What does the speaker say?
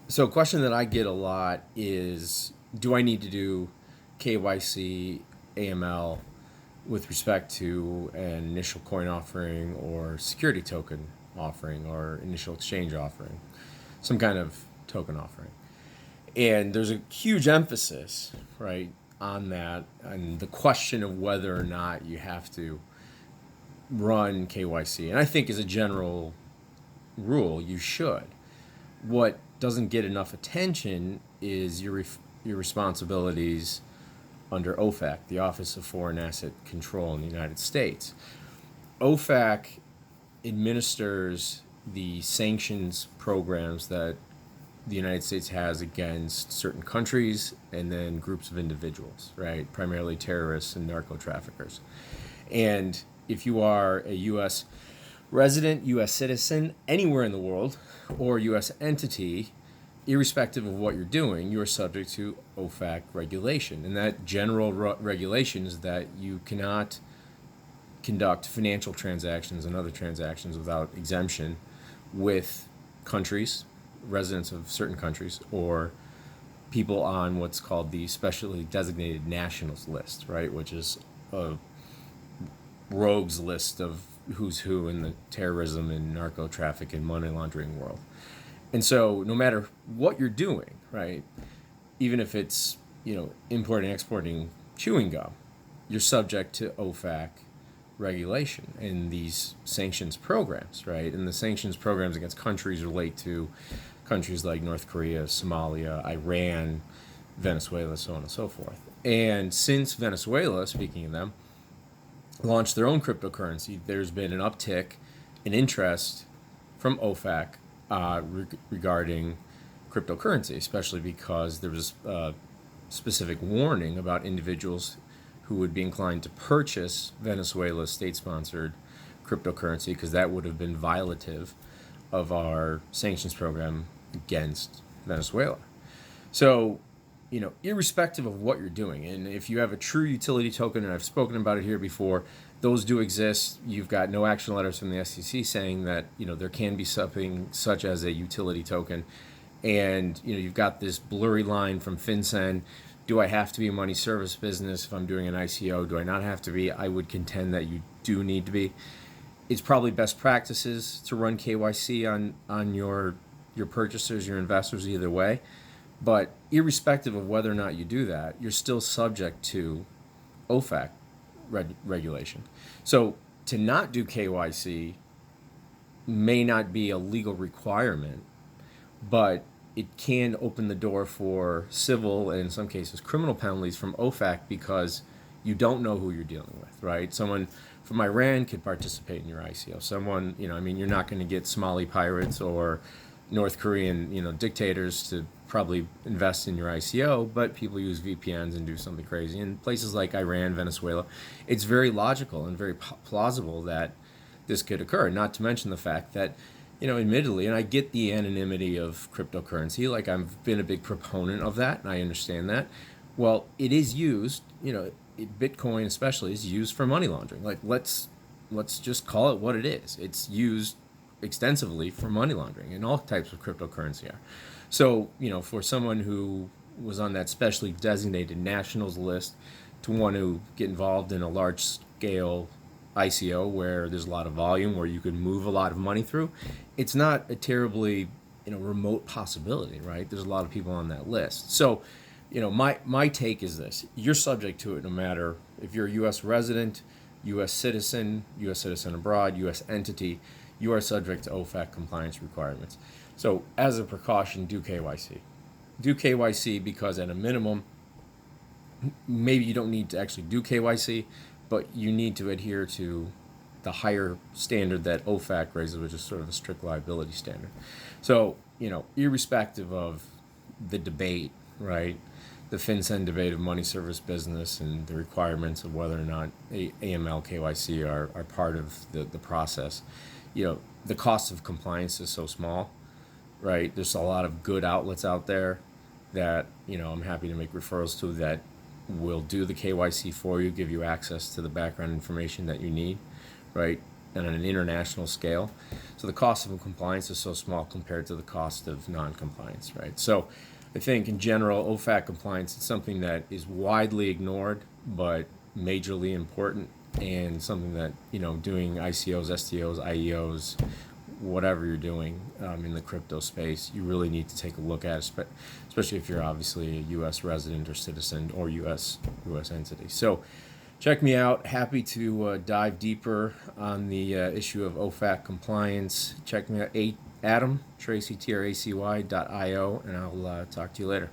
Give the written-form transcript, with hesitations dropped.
So a question that I get a lot is, do I need to do KYC, AML with respect to an initial coin offering or security token offering or initial exchange offering, some kind of token offering? And there's a huge emphasis, right, on that, and the question of whether or not you have to run KYC. And I think as a general rule, you should. What doesn't get enough attention is your responsibilities under OFAC, the Office of Foreign Asset Control in the United States. OFAC administers the sanctions programs that the United States has against certain countries and then groups of individuals, right? Primarily terrorists and narco traffickers. And if you are a U.S. resident, U.S. citizen, anywhere in the world, or U.S. entity, irrespective of what you're doing, you are subject to OFAC regulation. And that general regulation is that you cannot conduct financial transactions and other transactions without exemption with countries, residents of certain countries, or people on what's called the specially designated nationals list, right, which is a rogues list of who's who in the terrorism and narco traffic and money laundering world. And so no matter what you're doing, right, even if it's, importing, exporting chewing gum, you're subject to OFAC regulation in these sanctions programs, right? And the sanctions programs against countries relate to countries like North Korea, Somalia, Iran, Venezuela, so on and so forth. And since Venezuela, speaking of them, launched their own cryptocurrency, there's been an uptick in interest from OFAC regarding cryptocurrency, especially because there was a specific warning about individuals who would be inclined to purchase Venezuela's state-sponsored cryptocurrency, because that would have been violative of our sanctions program against Venezuela. So, irrespective of what you're doing, and if you have a true utility token, and I've spoken about it here before, those do exist. You've got no action letters from the SEC saying that, there can be something such as a utility token. And, you've got this blurry line from FinCEN. Do I have to be a money service business if I'm doing an ICO? Do I not have to be? I would contend that you do need to be. It's probably best practices to run KYC on your purchasers, your investors, either way. But irrespective of whether or not you do that, you're still subject to OFAC regulation. So to not do KYC may not be a legal requirement, but it can open the door for civil and in some cases criminal penalties from OFAC because you don't know who you're dealing with, right? Someone from Iran could participate in your ICO. Someone, you're not going to get Somali pirates or North Korean, dictators to probably invest in your ICO, but people use VPNs and do something crazy. In places like Iran, Venezuela, it's very logical and very plausible that this could occur, not to mention the fact that, admittedly, and I get the anonymity of cryptocurrency, like I've been a big proponent of that, and I understand that. Well, it is used, Bitcoin especially is used for money laundering. Like, let's just call it what it is. It's used extensively for money laundering, and all types of cryptocurrency are. So, for someone who was on that specially designated nationals list to want to get involved in a large scale ICO where there's a lot of volume, where you can move a lot of money through, it's not a terribly, remote possibility, right? There's a lot of people on that list. So, my take is this: you're subject to it no matter if you're a U.S. resident, U.S. citizen abroad, U.S. entity. You are subject to OFAC compliance requirements. So as a precaution, do KYC. Do KYC because at a minimum, maybe you don't need to actually do KYC, but you need to adhere to the higher standard that OFAC raises, which is sort of a strict liability standard. So, irrespective of the debate, right, the FinCEN debate of money service business and the requirements of whether or not AML, KYC are part of the process, the cost of compliance is so small, right? There's a lot of good outlets out there that, I'm happy to make referrals to that will do the KYC for you, give you access to the background information that you need, right? and on an international scale. So the cost of compliance is so small compared to the cost of non-compliance, right? So I think in general, OFAC compliance is something that is widely ignored, but majorly important, and something that, doing ICOs, STOs, IEOs, whatever you're doing in the crypto space, you really need to take a look at, especially if you're obviously a U.S. resident or citizen or U.S. entity. So check me out. Happy to dive deeper on the issue of OFAC compliance. Check me out, Adam, Tracy, TRACY.io, and I'll talk to you later.